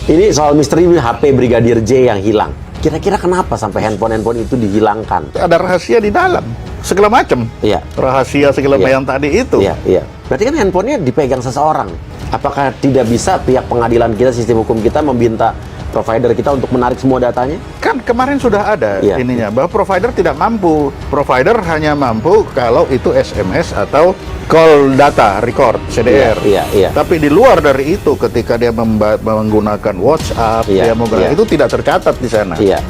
Ini soal misteri HP Brigadir J yang hilang. Kira-kira kenapa sampai handphone itu dihilangkan? Ada rahasia di dalam, segala macam. Iya. Rahasia segala Iya. yang tadi itu. Iya, iya. Berarti kan handphonenya dipegang seseorang. Apakah tidak bisa pihak pengadilan kita, sistem hukum kita meminta provider kita untuk menarik semua datanya? Kan kemarin sudah ada Iya. ininya, bahwa provider tidak mampu. Provider hanya mampu kalau itu SMS atau call data record, CDR. Iya, iya. Tapi di luar dari itu, ketika dia menggunakan WhatsApp, Iya, dia menggunakan iya. itu tidak tercatat di sana. Iya,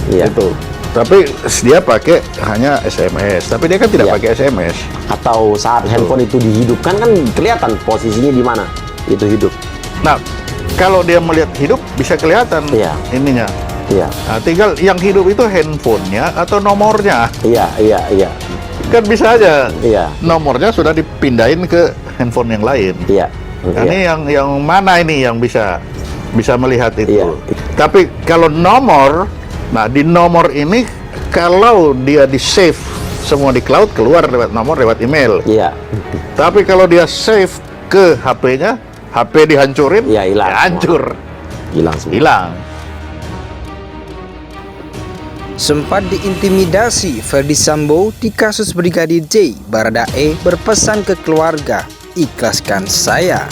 iya. Itu. Tapi dia pakai hanya SMS. Tapi dia kan tidak Iya. pakai SMS. Atau saat handphone itu dihidupkan kan kelihatan posisinya di mana itu hidup. Nah, kalau dia melihat hidup bisa kelihatan Iya. ininya. Iya, Nah, tinggal yang hidup itu handphonenya atau nomornya. iya, iya, iya, Kan bisa aja iya, nomornya sudah dipindahin ke handphone yang lain. iya. Nah, Iya. ini yang mana ini yang bisa melihat itu. Iya. Tapi kalau nomor, nah di nomor ini kalau dia di save semua di cloud, keluar lewat nomor, lewat email. Iya. Tapi kalau dia save ke HP-nya, HP dihancurin, Iya, hilang. ya hancur, Hilang semua. hilang. Sempat diintimidasi Ferdy Sambo di kasus Brigadir J, Baradae berpesan ke keluarga, ikhlaskan saya.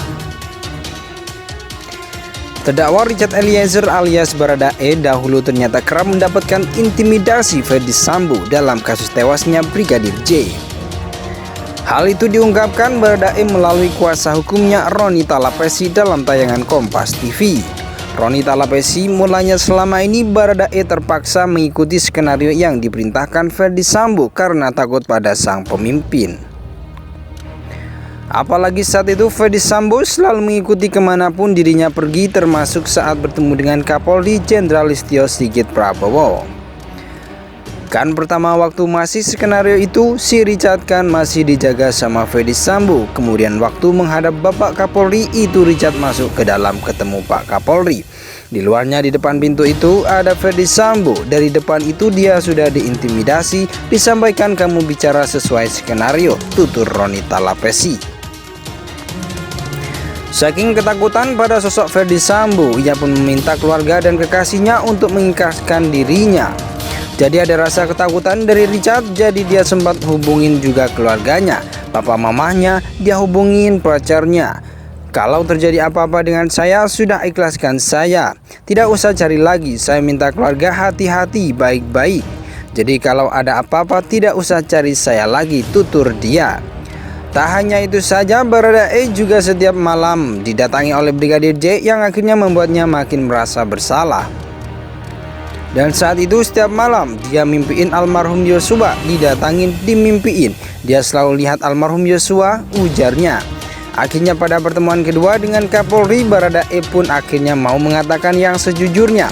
Terdakwa Richard Eliezer alias Baradae dahulu ternyata kerap mendapatkan intimidasi Ferdy Sambo dalam kasus tewasnya Brigadir J. Hal itu diungkapkan Baradae melalui kuasa hukumnya Roni Talapesi dalam tayangan Kompas TV. Roni Talapesi mulanya selama ini Baradae terpaksa mengikuti skenario yang diperintahkan Ferdy Sambo karena takut pada sang pemimpin. Apalagi saat itu Ferdy Sambo selalu mengikuti kemanapun dirinya pergi, termasuk saat bertemu dengan Kapolri Jenderal Listio Sigit Prabowo. Kan pertama waktu masih skenario itu, si Richard kan masih dijaga sama Ferdy Sambo. Kemudian waktu menghadap Bapak Kapolri itu Richard masuk ke dalam ketemu Pak Kapolri. Di luarnya di depan pintu itu ada Ferdy Sambo. Dari depan itu dia sudah diintimidasi, disampaikan kamu bicara sesuai skenario, tutur Roni Talapesi. Saking ketakutan pada sosok Ferdy Sambo, ia pun meminta keluarga dan kekasihnya untuk mengikhlaskan dirinya. Jadi ada rasa ketakutan dari Richard, jadi dia sempat hubungin juga keluarganya. Papa mamahnya dia hubungin pacarnya. Kalau terjadi apa-apa dengan saya, sudah ikhlaskan saya. Tidak usah cari lagi, saya minta keluarga hati-hati baik-baik. Jadi kalau ada apa-apa tidak usah cari saya lagi, tutur dia. Tak hanya itu saja, Baradae juga setiap malam didatangi oleh Brigadir J yang akhirnya membuatnya makin merasa bersalah. Dan saat itu setiap malam dia mimpiin almarhum Yosua, didatangin, dimimpiin. Dia selalu lihat almarhum Yosua, ujarnya. Akhirnya pada pertemuan kedua dengan Kapolri, Baradae pun akhirnya mau mengatakan yang sejujurnya.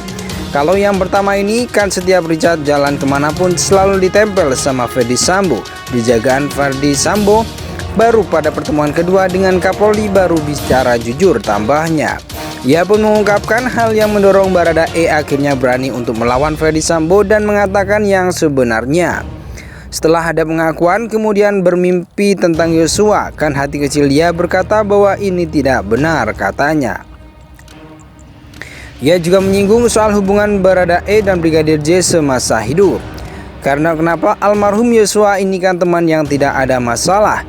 Kalau yang pertama ini kan setiap Richard jalan kemanapun selalu ditempel sama Ferdy Sambo, dijagaan Ferdy Sambo. Baru pada pertemuan kedua dengan Kapolri baru bicara jujur, tambahnya. Ia pun mengungkapkan hal yang mendorong Baradae akhirnya berani untuk melawan Ferdy Sambo dan mengatakan yang sebenarnya. Setelah ada pengakuan kemudian bermimpi tentang Yosua, kan hati kecil dia berkata bahwa ini tidak benar, katanya. Ia juga menyinggung soal hubungan Baradae dan Brigadir J semasa hidup. Karena kenapa almarhum Yosua ini kan teman yang tidak ada masalah,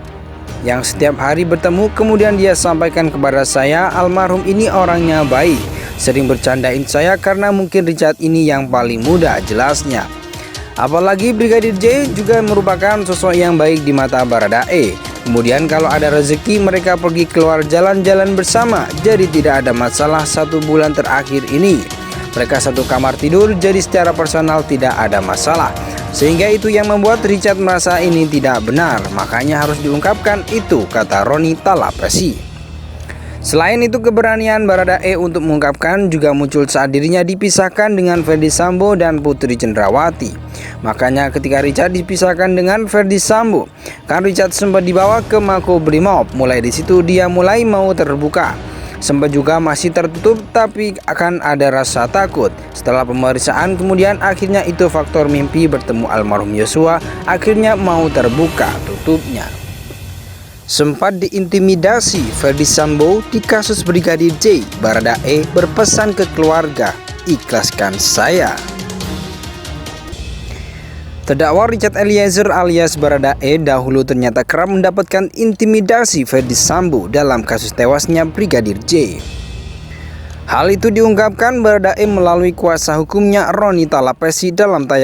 yang setiap hari bertemu, kemudian dia sampaikan kepada saya almarhum ini orangnya baik, sering bercandain saya karena mungkin Richard ini yang paling muda, jelasnya. Apalagi Brigadir J juga merupakan sosok yang baik di mata Baradae. Kemudian kalau ada rezeki mereka pergi keluar jalan-jalan bersama, jadi tidak ada masalah. 1 bulan terakhir ini mereka satu kamar tidur, jadi secara personal tidak ada masalah. Sehingga itu yang membuat Richard merasa ini tidak benar, makanya harus diungkapkan itu, kata Roni Talapesi. Selain itu keberanian Baradae untuk mengungkapkan juga muncul saat dirinya dipisahkan dengan Ferdy Sambo dan Putri Cendrawati. Makanya ketika Richard dipisahkan dengan Ferdy Sambo, kan Richard sempat dibawa ke Makobrimob. Mulai di situ dia mulai mau terbuka. Sempat juga masih tertutup tapi akan ada rasa takut. Setelah pemeriksaan kemudian akhirnya itu faktor mimpi bertemu almarhum Yosua, akhirnya mau terbuka tutupnya. sempat diintimidasi Ferdi Sambo di kasus Brigadir J. Baradae berpesan ke keluarga, "Ikhlaskan saya." Terdakwa Richard Eliezer alias Baradae dahulu ternyata kerap mendapatkan intimidasi Ferdi Sambo dalam kasus tewasnya Brigadir J. Hal itu diungkapkan Baradae melalui kuasa hukumnya Roni Talapesi dalam tayangan